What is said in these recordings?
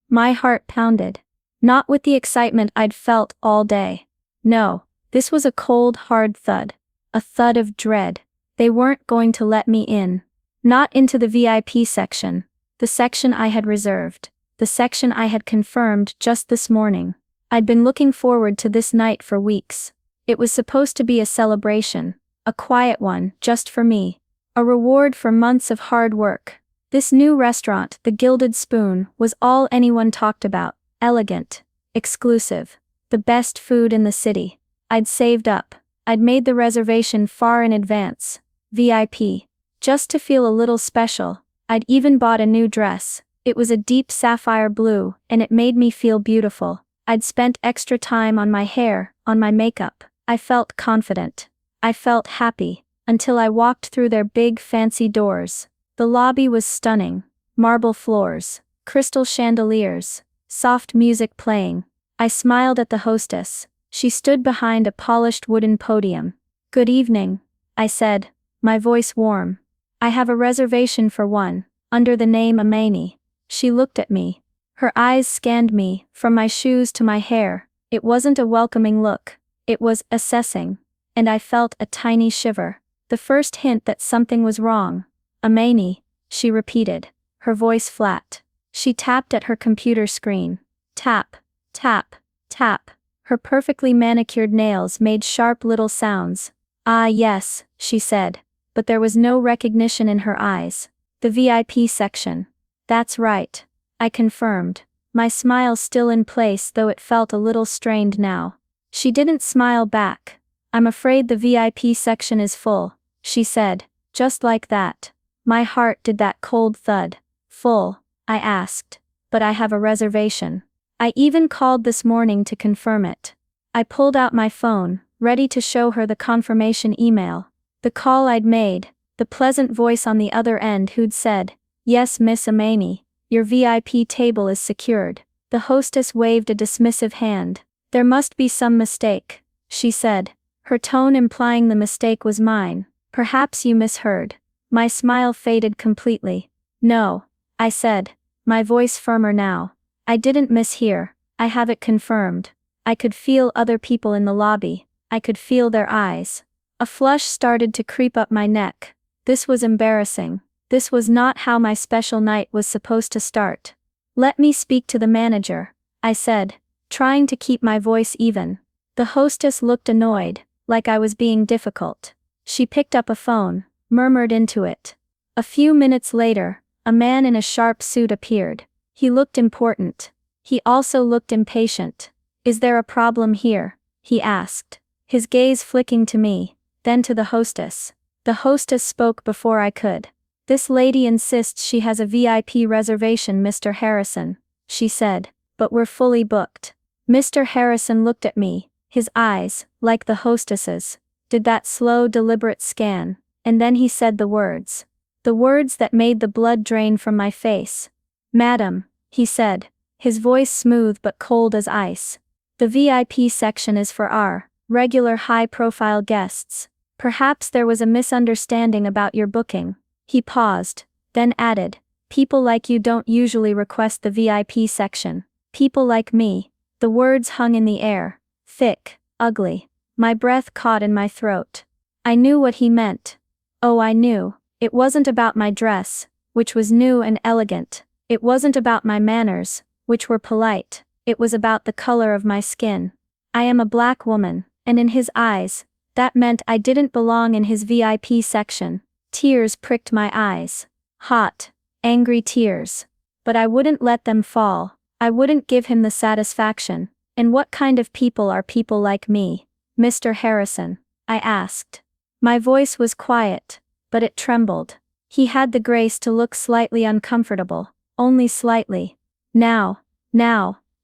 My heart pounded. Not with the excitement I'd felt all day. No, this was a cold, hard thud. A thud of dread. They weren't going to let me in. Not into the VIP section. The section I had reserved. The section I had confirmed just this morning. I'd been looking forward to this night for weeks. It was supposed to be a celebration. A quiet one, just for me. A reward for months of hard work. This new restaurant, the Gilded Spoon, was all anyone talked about. Elegant. Exclusive. The best food in the city. I'd saved up. I'd made the reservation far in advance. VIP. Just to feel a little special. I'd even bought a new dress. It was a deep sapphire blue, and it made me feel beautiful. I'd spent extra time on my hair, on my makeup. I felt confident. I felt happy, until I walked through their big fancy doors. The lobby was stunning. Marble floors, crystal chandeliers, soft music playing. I smiled at the hostess. She stood behind a polished wooden podium. "Good evening," I said, my voice warm. "I have a reservation for one, under the name Amani." She looked at me. Her eyes scanned me, from my shoes to my hair. It wasn't a welcoming look. It was assessing. And I felt a tiny shiver. The first hint that something was wrong. "Amani," she repeated, her voice flat. She tapped at her computer screen. Tap, tap, tap. Her perfectly manicured nails made sharp little sounds. "Ah yes," she said, but there was no recognition in her eyes. "The VIP section." "That's right," I confirmed, my smile still in place though it felt a little strained now. She didn't smile back. "I'm afraid the VIP section is full," she said, just like that. My heart did that cold thud. "Full?" I asked. "But I have a reservation. I even called this morning to confirm it." I pulled out my phone, ready to show her the confirmation email. The call I'd made, the pleasant voice on the other end who'd said, "Yes, Miss Amani, your VIP table is secured." The hostess waved a dismissive hand. "There must be some mistake," she said, her tone implying the mistake was mine. "Perhaps you misheard." My smile faded completely. "No," I said, my voice firmer now. "I didn't mishear. I have it confirmed." I could feel other people in the lobby. I could feel their eyes. A flush started to creep up my neck. This was embarrassing. This was not how my special night was supposed to start. "Let me speak to the manager," I said, trying to keep my voice even. The hostess looked annoyed, like I was being difficult. She picked up a phone, murmured into it. A few minutes later, a man in a sharp suit appeared. He looked important. He also looked impatient. "Is there a problem here?" he asked, his gaze flicking to me, then to the hostess. The hostess spoke before I could. "This lady insists she has a VIP reservation, Mr. Harrison," she said, "but we're fully booked." Mr. Harrison looked at me, his eyes, like the hostess's, did that slow deliberate scan, and then he said the words. The words that made the blood drain from my face. "Madam," he said, his voice smooth but cold as ice. "The VIP section is for our regular high-profile guests. Perhaps there was a misunderstanding about your booking." He paused, then added, "People like you don't usually request the VIP section. People like me." The words hung in the air, thick, ugly. My breath caught in my throat. I knew what he meant. Oh, I knew. It wasn't about my dress, which was new and elegant. It wasn't about my manners, which were polite. It was about the color of my skin. I am a black woman, and in his eyes, that meant I didn't belong in his VIP section. Tears pricked my eyes. Hot, angry tears. But I wouldn't let them fall. I wouldn't give him the satisfaction. "And what kind of people are people like me, Mr. Harrison?" I asked. My voice was quiet, but it trembled. He had the grace to look slightly uncomfortable, only slightly. Now,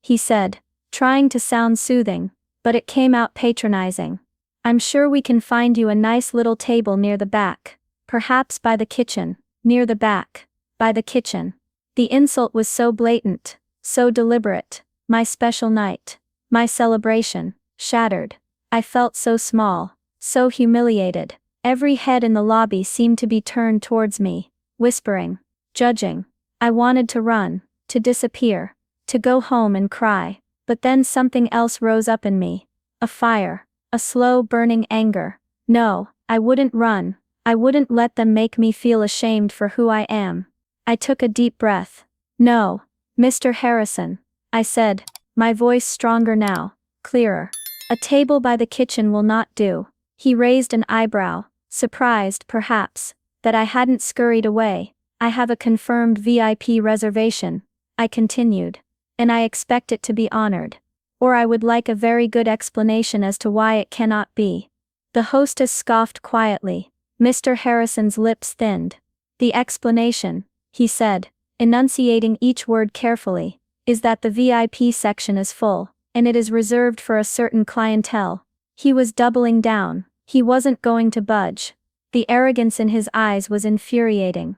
he said, trying to sound soothing, but it came out patronizing. "I'm sure we can find you a nice little table near the back. Perhaps by the kitchen." Near the back. By the kitchen. The insult was so blatant, so deliberate. My special night, my celebration, shattered. I felt so small, so humiliated. Every head in the lobby seemed to be turned towards me, whispering, judging. I wanted to run, to disappear, to go home and cry, but then something else rose up in me. A fire. A slow burning anger. No, I wouldn't run. I wouldn't let them make me feel ashamed for who I am. I took a deep breath. No, Mr. Harrison, I said, my voice stronger now, clearer. A table by the kitchen will not do. He raised an eyebrow, surprised, perhaps, that I hadn't scurried away. I have a confirmed VIP reservation, I continued. And I expect it to be honored. Or I would like a very good explanation as to why it cannot be. The hostess scoffed quietly. Mr. Harrison's lips thinned. The explanation, he said, enunciating each word carefully, is that the VIP section is full, and it is reserved for a certain clientele. He was doubling down. He wasn't going to budge. The arrogance in his eyes was infuriating.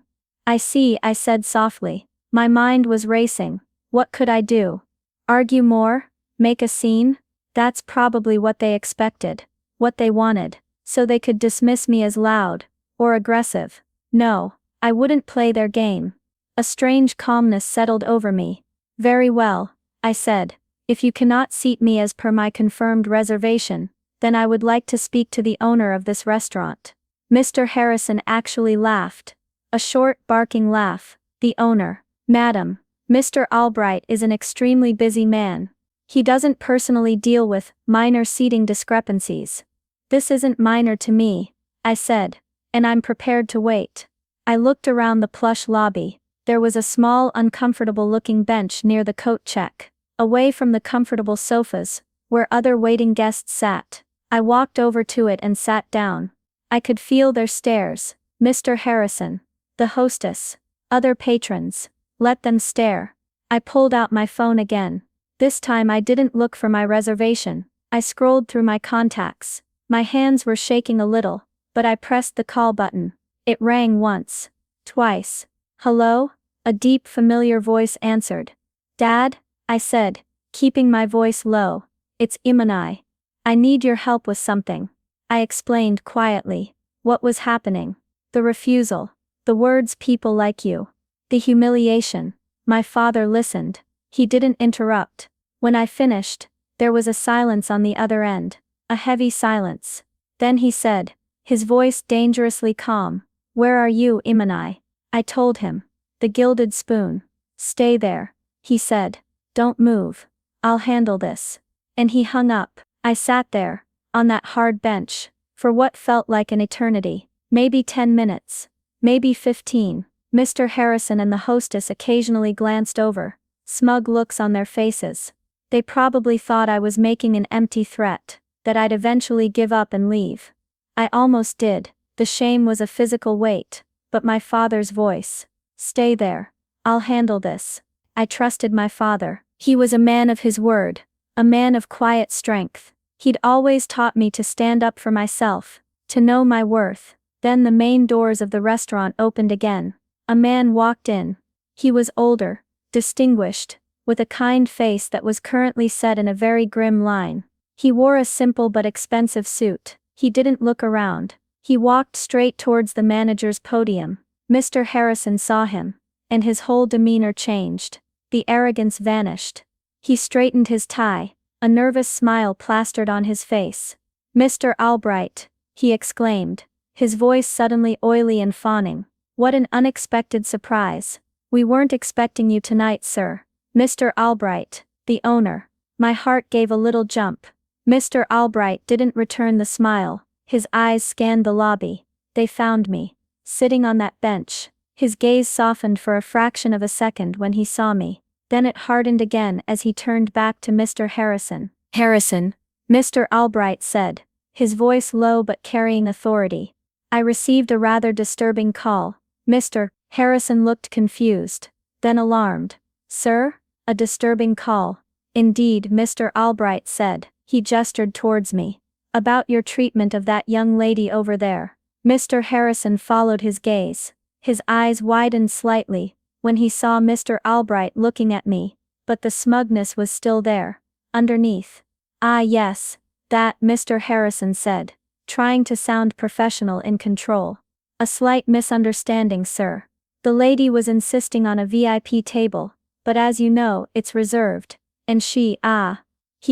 I see, I said softly. My mind was racing. What could I do? Argue more? Make a scene? That's probably what they expected. What they wanted. So they could dismiss me as loud. Or aggressive. No, I wouldn't play their game. A strange calmness settled over me. Very well, I said. If you cannot seat me as per my confirmed reservation, then I would like to speak to the owner of this restaurant. Mr. Harrison actually laughed. A short, barking laugh. The owner. Madam, Mr. Albright is an extremely busy man. He doesn't personally deal with minor seating discrepancies. This isn't minor to me, I said, and I'm prepared to wait. I looked around the plush lobby. There was a small, uncomfortable-looking bench near the coat check, away from the comfortable sofas, where other waiting guests sat. I walked over to it and sat down. I could feel their stares. Mr. Harrison, the hostess, other patrons. Let them stare. I pulled out my phone again. This time I didn't look for my reservation. I scrolled through my contacts. My hands were shaking a little, but I pressed the call button. It rang once. Twice. Hello? A deep, familiar voice answered. Dad? I said, keeping my voice low. It's Imani. I need your help with something. I explained quietly. What was happening? The refusal. The words people like you. The humiliation. My father listened. He didn't interrupt. When I finished, there was a silence on the other end. A heavy silence. Then he said, his voice dangerously calm. Where are you, Imani? I told him. The Gilded Spoon. Stay there, he said. Don't move. I'll handle this. And he hung up. I sat there, on that hard bench, for what felt like an eternity. Maybe 10 minutes. Maybe 15. Mr. Harrison and the hostess occasionally glanced over, smug looks on their faces. They probably thought I was making an empty threat, that I'd eventually give up and leave. I almost did. The shame was a physical weight, but my father's voice. Stay there. I'll handle this. I trusted my father. He was a man of his word, a man of quiet strength. He'd always taught me to stand up for myself, to know my worth. Then the main doors of the restaurant opened again. A man walked in. He was older, distinguished, with a kind face that was currently set in a very grim line. He wore a simple but expensive suit. He didn't look around. He walked straight towards the manager's podium. Mr. Harrison saw him, and his whole demeanor changed. The arrogance vanished. He straightened his tie, a nervous smile plastered on his face. Mr. Albright, he exclaimed, his voice suddenly oily and fawning. What an unexpected surprise. We weren't expecting you tonight, sir. Mr. Albright, the owner. My heart gave a little jump. Mr. Albright didn't return the smile. His eyes scanned the lobby. They found me, sitting on that bench. His gaze softened for a fraction of a second when he saw me. Then it hardened again as he turned back to Mr. Harrison. Harrison, Mr. Albright said, his voice low but carrying authority. I received a rather disturbing call. Mr. Harrison looked confused, then alarmed. Sir? A disturbing call. Indeed, Mr. Albright said. He gestured towards me. About your treatment of that young lady over there. Mr. Harrison followed his gaze. His eyes widened slightly when he saw Mr. Albright looking at me, but the smugness was still there, underneath. Ah yes, that, Mr. Harrison said, trying to sound professional in control. A slight misunderstanding, sir. The lady was insisting on a VIP table, but as you know, it's reserved. And He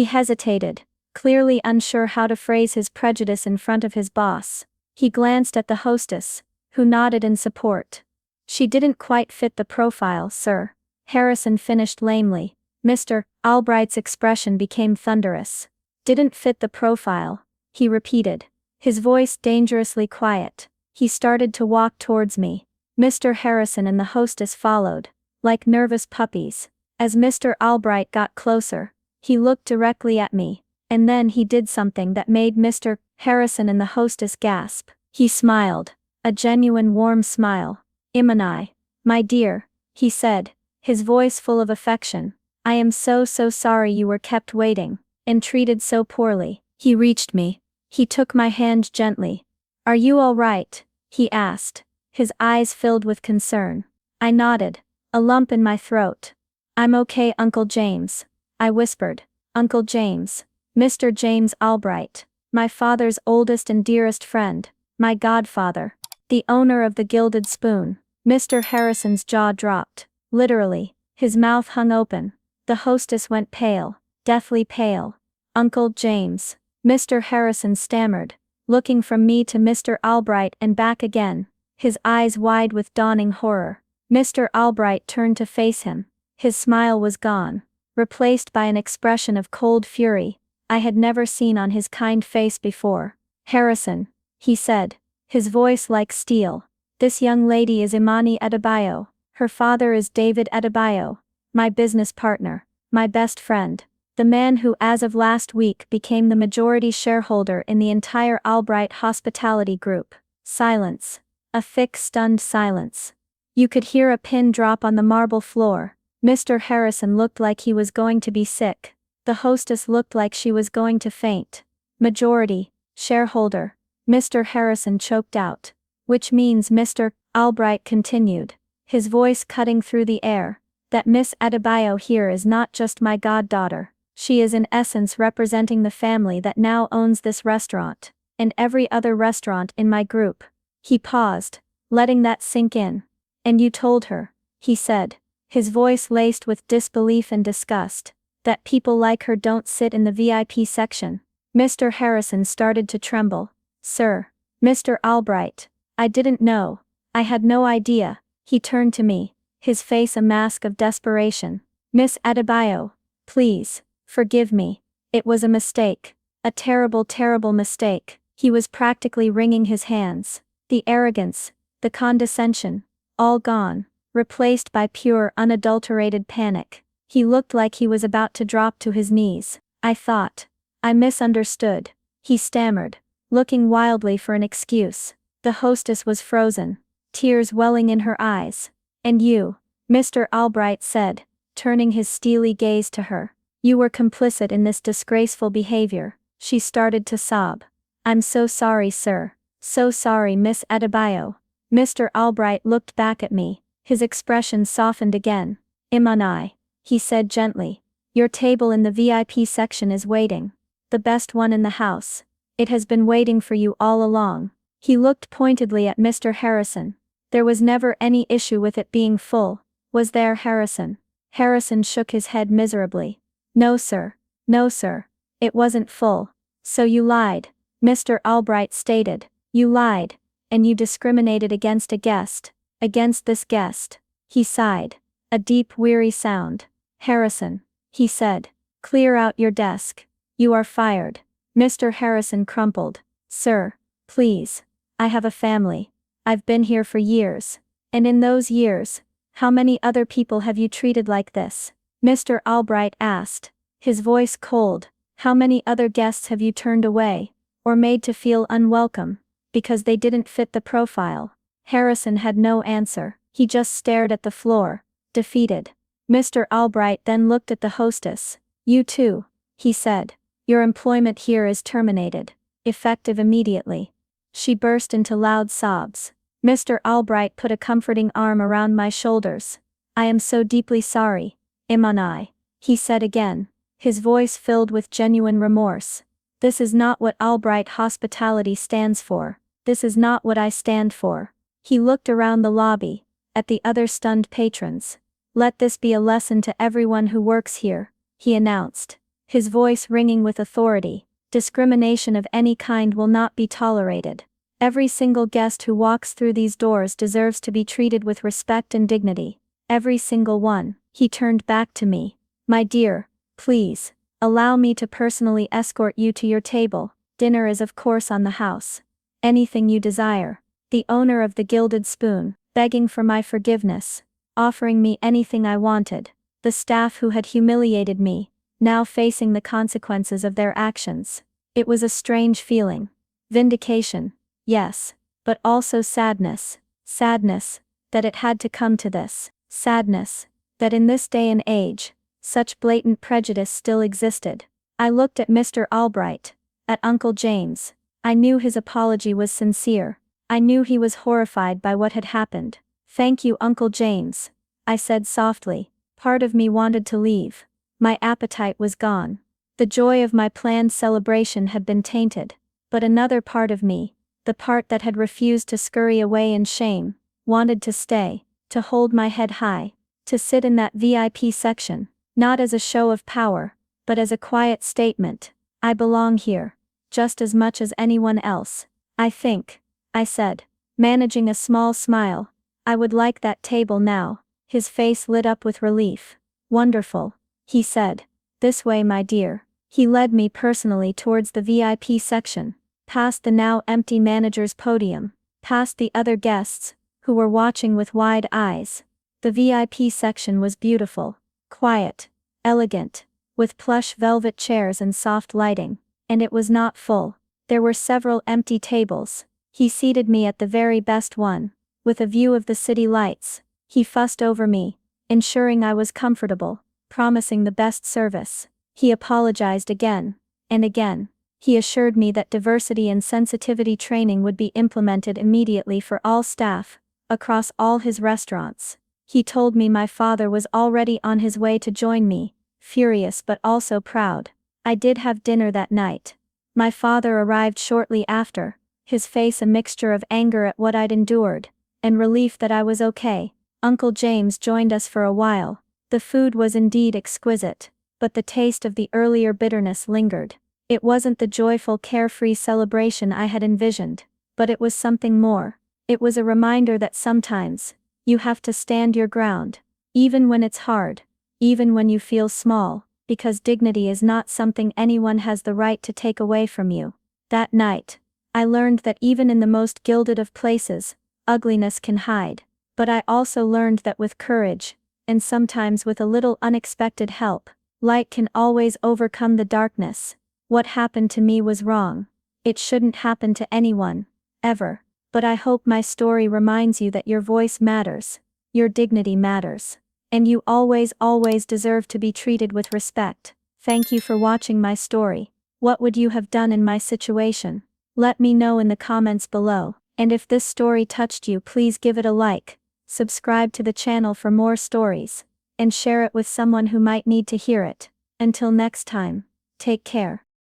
hesitated, clearly unsure how to phrase his prejudice in front of his boss. He glanced at the hostess, who nodded in support. She didn't quite fit the profile, sir. Harrison finished lamely. Mr. Albright's expression became thunderous. Didn't fit the profile, he repeated, his voice dangerously quiet. He started to walk towards me. Mr. Harrison and the hostess followed, like nervous puppies. As Mr. Albright got closer, he looked directly at me, and then he did something that made Mr. Harrison and the hostess gasp. He smiled, a genuine warm smile. Imani, my dear, he said, his voice full of affection. I am so sorry you were kept waiting, and treated so poorly. He reached me. He took my hand gently. Are you all right? He asked, his eyes filled with concern. I nodded, a lump in my throat. I'm okay, Uncle James, I whispered. Uncle James, Mr. James Albright, my father's oldest and dearest friend, my godfather, the owner of the Gilded Spoon. Mr. Harrison's jaw dropped, literally, his mouth hung open. The hostess went pale, deathly pale. Uncle James, Mr. Harrison stammered, looking from me to Mr. Albright and back again, his eyes wide with dawning horror. Mr. Albright turned to face him. His smile was gone, replaced by an expression of cold fury I had never seen on his kind face before. Harrison, he said, his voice like steel, this young lady is Imani Adebayo. Her father is David Adebayo, my business partner, my best friend, the man who as of last week became the majority shareholder in the entire Albright Hospitality Group. Silence. A thick stunned silence. You could hear a pin drop on the marble floor. Mr. Harrison looked like he was going to be sick. The hostess looked like she was going to faint. Majority shareholder, Mr. Harrison choked out. Which means, Mr. Albright continued, his voice cutting through the air, that Miss Adebayo here is not just my goddaughter. She is in essence representing the family that now owns this restaurant, and every other restaurant in my group. He paused, letting that sink in. And you told her, he said, his voice laced with disbelief and disgust, that people like her don't sit in the VIP section. Mr. Harrison started to tremble. Sir, Mr. Albright, I didn't know. I had no idea. He turned to me, his face a mask of desperation. Miss Adebayo, please, forgive me. It was a mistake. A terrible, terrible mistake. He was practically wringing his hands. The arrogance, the condescension, all gone, replaced by pure unadulterated panic. He looked like he was about to drop to his knees. I thought. I misunderstood. He stammered, looking wildly for an excuse. The hostess was frozen, tears welling in her eyes. And you, Mr. Albright said, turning his steely gaze to her. You were complicit in this disgraceful behavior. She started to sob. I'm so sorry, sir. So sorry, Miss Adebayo. Mr. Albright looked back at me, his expression softened again. Imani, he said gently. Your table in the VIP section is waiting. The best one in the house. It has been waiting for you all along. He looked pointedly at Mr. Harrison. There was never any issue with it being full, was there, Harrison? Harrison shook his head miserably. No, sir. No, sir. It wasn't full. So you lied, Mr. Albright stated. You lied, and you discriminated against a guest. Against this guest. He sighed. A deep, weary sound. Harrison, he said. Clear out your desk. You are fired. Mr. Harrison crumpled. Sir, please. I have a family. I've been here for years. And in those years, how many other people have you treated like this? Mr. Albright asked, his voice cold. How many other guests have you turned away, or made to feel unwelcome, because they didn't fit the profile? Harrison had no answer. He just stared at the floor, defeated. Mr. Albright then looked at the hostess. You too, he said. Your employment here is terminated. Effective immediately. She burst into loud sobs. Mr. Albright put a comforting arm around my shoulders. I am so deeply sorry, Imani, he said again, his voice filled with genuine remorse. This is not what Albright Hospitality stands for. This is not what I stand for. He looked around the lobby, at the other stunned patrons. Let this be a lesson to everyone who works here, he announced, his voice ringing with authority. Discrimination of any kind will not be tolerated. Every single guest who walks through these doors deserves to be treated with respect and dignity. Every single one. He turned back to me. My dear, please, allow me to personally escort you to your table. Dinner is of course on the house. Anything you desire. The owner of the gilded spoon, begging for my forgiveness, offering me anything I wanted. The staff who had humiliated me, now facing the consequences of their actions. It was a strange feeling. Vindication, yes, but also sadness. Sadness, that it had to come to this. Sadness, that in this day and age, such blatant prejudice still existed. I looked at Mr. Albright, at Uncle James. I knew his apology was sincere. I knew he was horrified by what had happened. Thank you, Uncle James, I said softly. Part of me wanted to leave. My appetite was gone. The joy of my planned celebration had been tainted. But another part of me, the part that had refused to scurry away in shame, wanted to stay, to hold my head high, to sit in that VIP section, not as a show of power, but as a quiet statement. I belong here, just as much as anyone else. I think, I said, managing a small smile, I would like that table now. His face lit up with relief. Wonderful, he said. This way, my dear. He led me personally towards the VIP section, past the now empty manager's podium, past the other guests, who were watching with wide eyes. The VIP section was beautiful, quiet, elegant, with plush velvet chairs and soft lighting, and it was not full. There were several empty tables. He seated me at the very best one, with a view of the city lights. He fussed over me, ensuring I was comfortable, promising the best service. He apologized again, and again. He assured me that diversity and sensitivity training would be implemented immediately for all staff, across all his restaurants. He told me my father was already on his way to join me, furious but also proud. I did have dinner that night. My father arrived shortly after, his face a mixture of anger at what I'd endured, and relief that I was okay. Uncle James joined us for a while. The food was indeed exquisite, but the taste of the earlier bitterness lingered. It wasn't the joyful carefree celebration I had envisioned, but it was something more. It was a reminder that sometimes, you have to stand your ground, even when it's hard, even when you feel small, because dignity is not something anyone has the right to take away from you. That night, I learned that even in the most gilded of places, ugliness can hide. But I also learned that with courage, and sometimes with a little unexpected help, light can always overcome the darkness. What happened to me was wrong. It shouldn't happen to anyone, ever. But I hope my story reminds you that your voice matters, your dignity matters, and you always deserve to be treated with respect. Thank you for watching my story. What would you have done in my situation? Let me know in the comments below. And if this story touched you, please give it a like, subscribe to the channel for more stories, and share it with someone who might need to hear it. Until next time, take care.